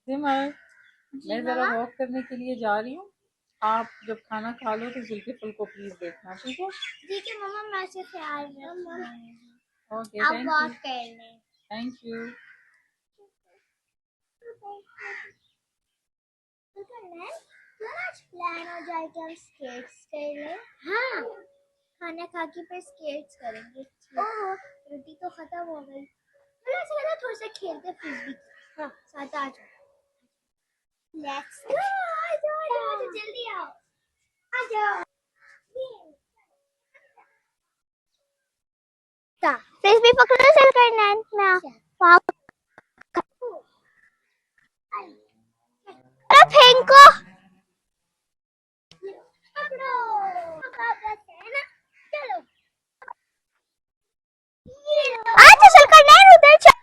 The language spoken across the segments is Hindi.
सिमर मैं जरा वॉक करने के लिए जा रही हूँ. आप जब खाना खा लो तो जुल्किफल को प्लीज देखना, ठीक है? ठीक है मम्मा, मैं उससे ख्याल रखूंगी. ओके, आप थैंक वॉक यू. कर लें. Thank you. आज प्लान हो जाए कि हम स्केट्स कर लें. हाँ, खाना खा के फिर स्केट्स करेंगे. ओह, रोटी तो खत्म हो गई. चलो ऐसा लगा थोड़ा सा खेलते फ्रिस्बी. हाँ, साथ आ जाओ. Let's go. आ जाओ जल्दी आओ. आ जाओ. फ्रिस्बी पकड़ो, चल करना है ना. अरे फेंको. पकड़ो. चलो. अच्छा चल करना है उधर. चल.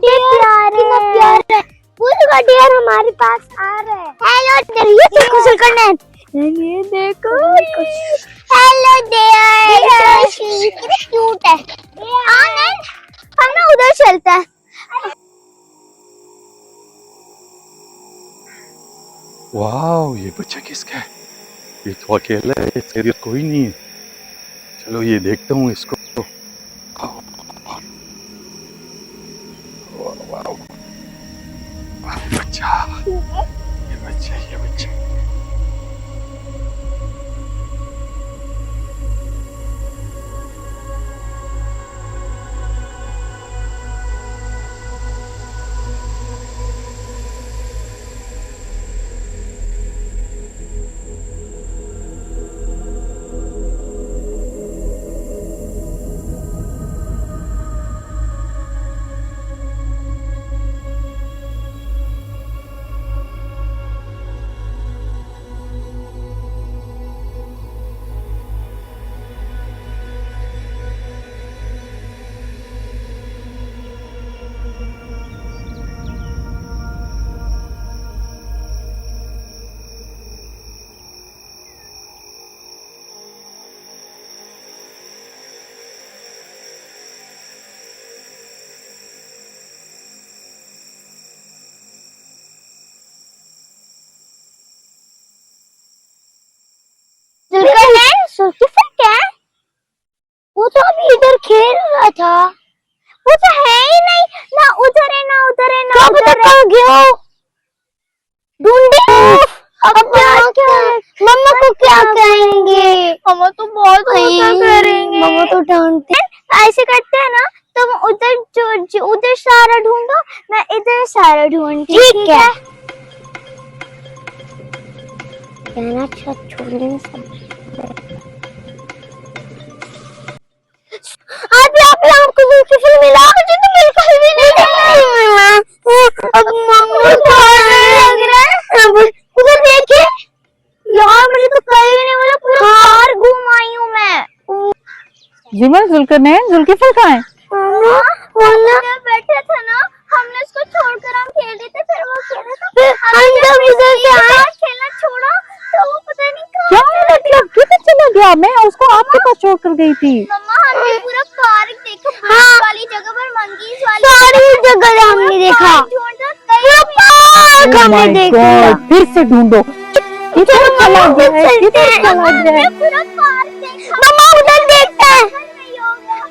कितना प्यारा है. पूरा डियर हमारे पास आ रहा है. हेलो डियर, ये देखो करना है. ये देखो. हेलो डियर, कितना क्यूट है. आनंद, हम ना उधर चलते हैं. वाह, ये बच्चा किसका है? ये तो अकेला है, इसके इर्द कोई नहीं है. चलो ये देखता हूँ इसको. बच्चा, ये बच्चा, ये बच्चा. वो तो अभी इधर खेल रहा था. वो तो है ही नहीं. ना उधर है ना उधर है ना उधर है. गया ढूंढे. अब क्या मम्मा को क्या कहेंगे? मम्मा तो बहुत गुस्सा करेंगे. मम्मा तो डांटते. ऐसे करते हैं ना, तुम उधर उधर सारा ढूंढो, मैं इधर सारा ढूंढती. ठीक है. कहना छोड़ने सब. आप आपको जुल्किफल मिला? मुझे तो बिल्कुल भी नहीं मिला. अब मम्मा लग रहा है. उधर देखिए यार, मुझे तो कहीं भी नहीं मिला. पूरा बाहर घूम आई हूँ मैं. जिमर, जुल्करनैन, जुल्किफल कहाँ है? मम्मा बैठे थे ना, हमने उसको छोड़कर हम खेल रहे थे. फिर वो खेल रहा था. हम जब इधर से आए खेलना छोड़ा तो वो पता नहीं किधर चला गया. मैं उसको आपके पास छोड़ कर गई थी. मम्मा हमने पूरा पार्क देखा. हाँ, वाली जगह पर मंकीज वाली सारी जगह हमने देखा. पार्क हमने देखा. फिर से ढूंढो. किधर चला गया है? किधर चला गया है? पूरा पार्क देखा. मम्मा उधर देखते हैं.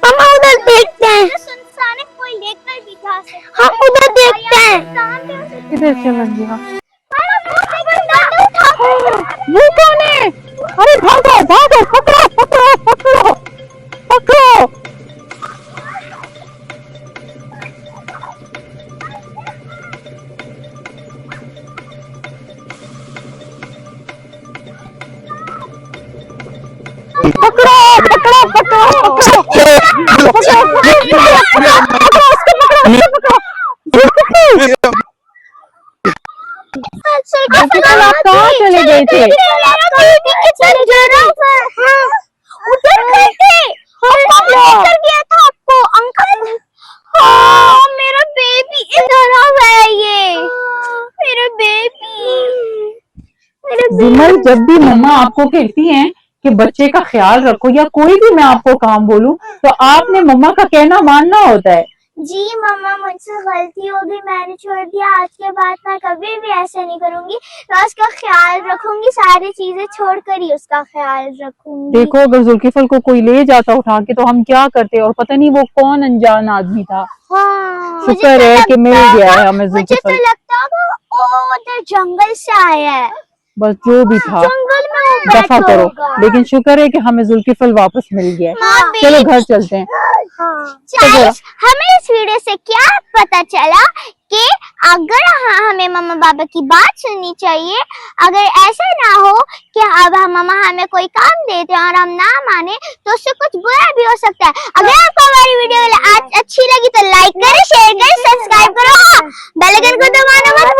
मम्मा उधर देखते हैं. सुनसान है, कोई लेकर भी जा सकता. हम उधर देखते हैं. किधर चला गया? वो कौन है? अरे भागो भागो, पकड़ो पकड़ो पकड़ो पकड़ो. पकड़ो पकड़ो पकड़ो आप कहाँ चले गए थे? कर गया था आपको अंकल। हाँ मेरा बेबी इधर है, ये मेरा बेबी। विमल, जब भी मम्मा आपको कहती हैं कि बच्चे का ख्याल रखो या कोई भी मैं आपको काम बोलूं तो आपने मम्मा का कहना मानना होता है। जी मम्मा मुझसे गलती हो गई, मैंने छोड़ दिया। आज के बाद मैं कभी भी ऐसे नहीं करूंगी, मैं उसका ख्याल रखूंगी, सारी चीजें छोड़कर ही उसका ख्याल रखूंगी। देखो, अगर जुल्किफल को कोई ले जाता उठा के तो हम क्या करते, और पता नहीं वो कौन अनजान आदमी था। हाँ, शुक्र है कि मिल गया है हमें मुझे तो जुल्किफल। लगता है वो उधर जंगल से आया है, बस जो भी था जंगल में वो दफा बैठा करो, होगा। लेकिन शुक्र है कि हमें जुल्किफल वापस मिल गया है। हाँ, चलो घर चलते हैं। गाइस, हमें इस वीडियो से क्या पता चला कि अगर हमें मम्मा पापा की बात सुननी चाहिए। अगर ऐसा ना हो कि अब मम्मा हमें कोई काम देते हैं और हम ना माने तो उससे कुछ बुरा भी हो सकता है। अगर आपको हमारी वीडियो आज अच्छी लगी तो लाइक करें, शेयर करें, सब्सक्राइब करो, बेल आइकन को दबाना मत